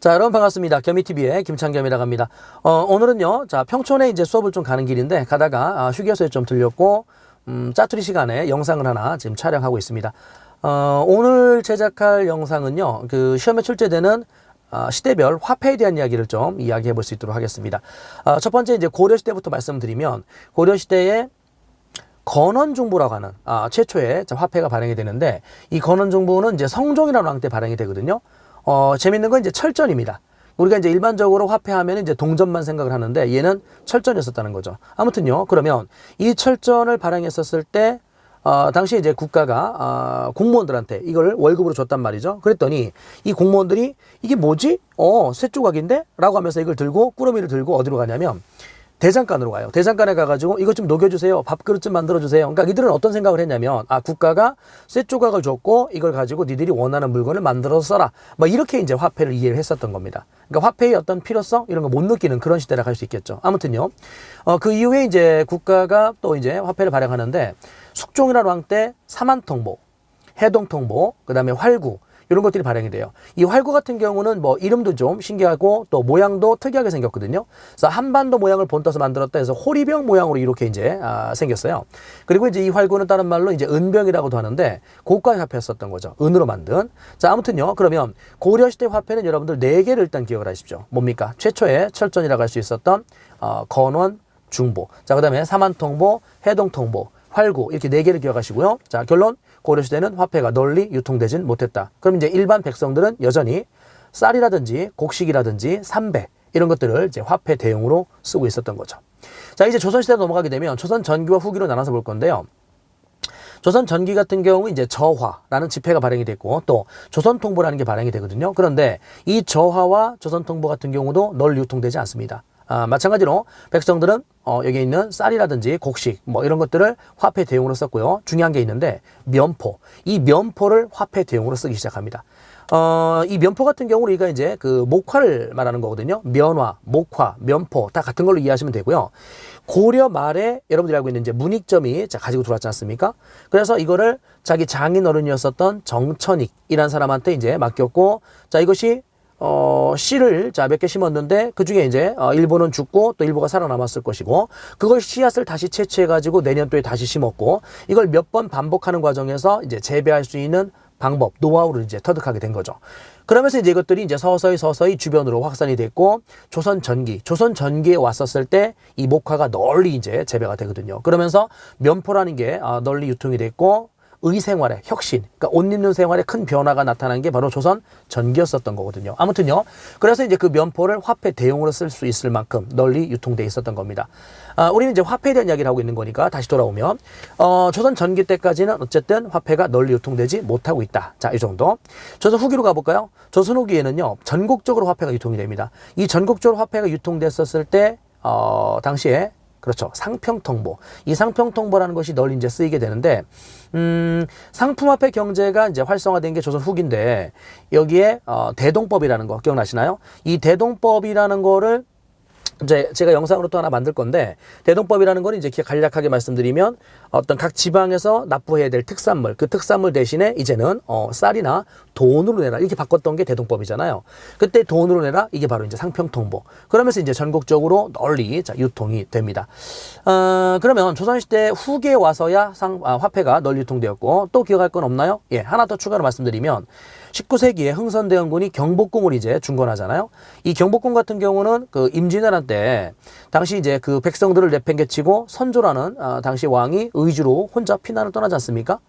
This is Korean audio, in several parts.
자, 여러분 반갑습니다. 겸이TV의 김창겸이라고 합니다. 오늘은요, 자, 평촌에 이제 수업을 좀 가는 길인데, 가다가 휴게소에 좀 들렸고, 짜투리 시간에 영상을 하나 지금 촬영하고 있습니다. 오늘 제작할 영상은요, 그 시험에 출제되는 시대별 화폐에 대한 이야기를 좀 이야기해 볼 수 있도록 하겠습니다. 첫 번째 이제 고려시대부터 말씀드리면, 고려시대에 건원중보라고 하는 최초의 화폐가 발행이 되는데, 이 건원중보는 이제 성종이라는 왕 때 발행이 되거든요. 재밌는 건 이제 철전입니다. 우리가 이제 일반적으로 화폐하면 이제 동전만 생각을 하는데 얘는 철전이었었다는 거죠. 아무튼요, 그러면 이 철전을 발행했었을 때, 당시에 이제 국가가, 공무원들한테 이걸 월급으로 줬단 말이죠. 그랬더니 이 공무원들이 이게 뭐지? 쇠 조각인데? 라고 하면서 이걸 들고, 꾸러미를 들고 어디로 가냐면, 대장간으로 가요. 대장간에 가가지고 이것 좀 녹여주세요. 밥그릇 좀 만들어주세요. 그러니까 이들은 어떤 생각을 했냐면, 국가가 쇠 조각을 줬고 이걸 가지고 니들이 원하는 물건을 만들어서 써라. 뭐 이렇게 이제 화폐를 이해를 했었던 겁니다. 그러니까 화폐의 어떤 필요성 이런 거 못 느끼는 그런 시대라고 할 수 있겠죠. 아무튼요, 그 이후에 이제 국가가 또 이제 화폐를 발행하는데, 숙종이라는 왕 때 사만통보, 해동통보, 그 다음에 활구, 이런 것들이 발행이 돼요. 이 활구 같은 경우는 뭐 이름도 좀 신기하고 또 모양도 특이하게 생겼거든요. 그래서 한반도 모양을 본떠서 만들었다 해서 호리병 모양으로 이렇게 이제 생겼어요. 그리고 이제 이 활구는 다른 말로 이제 은병이라고도 하는데 고가 화폐였었던 거죠. 은으로 만든. 자, 아무튼요. 그러면 고려시대 화폐는 여러분들 4개를 일단 기억을 하십시오. 뭡니까? 최초의 철전이라고 할 수 있었던 건원, 중보. 자, 그다음에 사만통보, 해동통보, 활구, 이렇게 4개를 기억하시고요. 자, 결론. 고려시대는 화폐가 널리 유통되진 못했다. 그럼 이제 일반 백성들은 여전히 쌀이라든지 곡식이라든지 삼배 이런 것들을 이제 화폐 대용으로 쓰고 있었던 거죠. 자, 이제 조선시대로 넘어가게 되면 조선 전기와 후기로 나눠서 볼 건데요. 조선 전기 같은 경우 이제 저화라는 지폐가 발행이 됐고 또 조선통보라는 게 발행이 되거든요. 그런데 이 저화와 조선통보 같은 경우도 널리 유통되지 않습니다. 마찬가지로 백성들은 여기 있는 쌀이라든지 곡식 뭐 이런 것들을 화폐 대용으로 썼고요. 중요한 게 있는데 면포, 이 면포를 화폐 대용으로 쓰기 시작합니다. 이 면포 같은 경우는 우리가 이제 그 목화를 말하는 거거든요. 면화, 목화, 면포 다 같은 걸로 이해하시면 되고요. 고려 말에 여러분들이 알고 있는 이제 문익점이 가지고 들어왔지 않습니까? 그래서 이거를 자기 장인 어른이었었던 정천익이라는 사람한테 이제 맡겼고, 자, 이것이 씨를 몇 개 심었는데 그 중에 이제 일부는 죽고 또 일부가 살아남았을 것이고, 그걸 씨앗을 다시 채취해가지고 내년도에 다시 심었고, 이걸 몇 번 반복하는 과정에서 이제 재배할 수 있는 방법, 노하우를 이제 터득하게 된 거죠. 그러면서 이제 이것들이 이제 서서히 주변으로 확산이 됐고, 조선 전기에 왔었을 때 이 목화가 널리 이제 재배가 되거든요. 그러면서 면포라는 게 널리 유통이 됐고, 의생활의 혁신, 그러니까 옷 입는 생활에 큰 변화가 나타난 게 바로 조선 전기였었던 거거든요. 아무튼요, 그래서 이제 그 면포를 화폐 대용으로 쓸 수 있을 만큼 널리 유통돼 있었던 겁니다. 우리는 이제 화폐에 대한 이야기를 하고 있는 거니까 다시 돌아오면, 조선 전기 때까지는 어쨌든 화폐가 널리 유통되지 못하고 있다. 자, 이 정도. 조선 후기로 가볼까요? 조선 후기에는요, 전국적으로 화폐가 유통이 됩니다. 이 전국적으로 화폐가 유통됐었을 때, 당시에 그렇죠. 상평통보. 이 상평통보라는 것이 널리 이제 쓰이게 되는데, 상품화폐 경제가 이제 활성화된 게 조선 후기인데, 여기에, 대동법이라는 거 기억나시나요? 이 대동법이라는 거를 이제 제가 영상으로 또 하나 만들 건데, 대동법이라는 건 이제 간략하게 말씀드리면 어떤 각 지방에서 납부해야 될 특산물, 그 특산물 대신에 이제는 쌀이나 돈으로 내라 이렇게 바꿨던 게 대동법이잖아요. 그때 돈으로 내라 이게 바로 이제 상평통보. 그러면서 이제 전국적으로 널리 유통이 됩니다. 그러면 조선시대 후기에 와서야 화폐가 널리 유통되었고, 또 기억할 건 없나요? 예, 하나 더 추가로 말씀드리면 19세기에 흥선대원군이 경복궁을 이제 중건하잖아요. 이 경복궁 같은 경우는 그 임진왜란 때 당시 이제 그 백성들을 내팽개치고 선조라는 당시 왕이 의주로 혼자 피난을 떠나지 않습니까?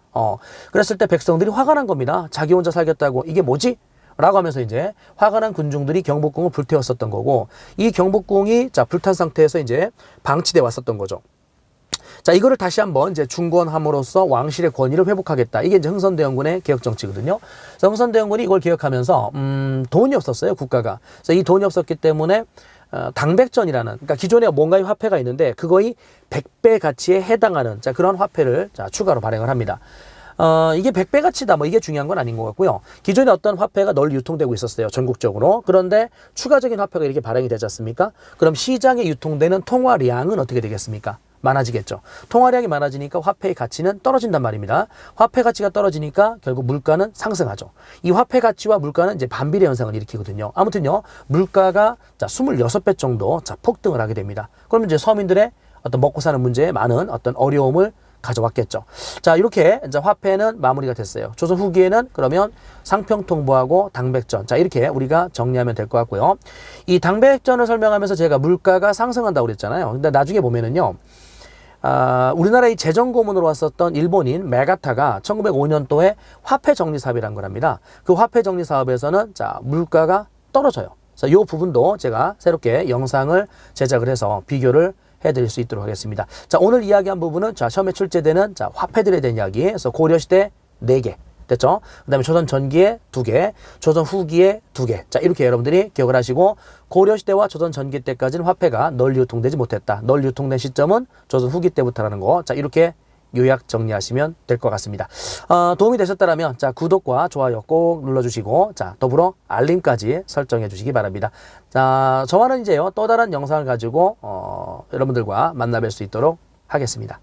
그랬을 때 백성들이 화가 난 겁니다. 자기 혼자 살겠다고 이게 뭐지? 라고 하면서 이제 화가 난 군중들이 경복궁을 불태웠었던 거고, 이 경복궁이 불탄 상태에서 이제 방치돼 왔었던 거죠. 자, 이거를 다시 한번 이제 중건함으로써 왕실의 권위를 회복하겠다. 이게 이제 흥선대원군의 개혁 정치거든요. 그래서 흥선대원군이 이걸 개혁하면서 돈이 없었어요, 국가가. 그래서 이 돈이 없었기 때문에 당백전이라는, 그러니까 기존에 뭔가의 화폐가 있는데 그거의 100배 가치에 해당하는 그런 화폐를 추가로 발행을 합니다. 이게 100배 가치다 뭐 이게 중요한 건 아닌 것 같고요. 기존에 어떤 화폐가 널리 유통되고 있었어요, 전국적으로. 그런데 추가적인 화폐가 이렇게 발행이 되지 않습니까? 그럼 시장에 유통되는 통화량은 어떻게 되겠습니까? 많아지겠죠. 통화량이 많아지니까 화폐의 가치는 떨어진단 말입니다. 화폐 가치가 떨어지니까 결국 물가는 상승하죠. 이 화폐 가치와 물가는 이제 반비례 현상을 일으키거든요. 아무튼요, 물가가 자 26배 정도 자 폭등을 하게 됩니다. 그러면 이제 서민들의 어떤 먹고 사는 문제에 많은 어떤 어려움을 가져왔겠죠. 자, 이렇게 이제 화폐는 마무리가 됐어요. 조선 후기에는 그러면 상평통보하고 당백전. 자, 이렇게 우리가 정리하면 될 것 같고요. 이 당백전을 설명하면서 제가 물가가 상승한다고 그랬잖아요. 근데 나중에 보면은요, 우리나라의 재정 고문으로 왔었던 일본인 메가타가 1905년도에 화폐 정리 사업이라는 걸 합니다. 그 화폐 정리 사업에서는 자, 물가가 떨어져요. 그래서 이 부분도 제가 새롭게 영상을 제작을 해서 비교를 해드릴 수 있도록 하겠습니다. 자, 오늘 이야기한 부분은 자, 시험에 출제되는 자, 화폐들에 대한 이야기. 그래서 고려시대 4개. 됐죠? 그 다음에 조선 전기에 2개, 조선 후기에 2개. 자, 이렇게 여러분들이 기억을 하시고, 고려시대와 조선 전기 때까지는 화폐가 널리 유통되지 못했다. 널리 유통된 시점은 조선 후기 때부터라는 거. 자, 이렇게 요약 정리하시면 될 것 같습니다. 도움이 되셨다면 자, 구독과 좋아요 꼭 눌러주시고, 자, 더불어 알림까지 설정해 주시기 바랍니다. 자, 저와는 이제요, 또 다른 영상을 가지고 여러분들과 만나 뵐 수 있도록 하겠습니다.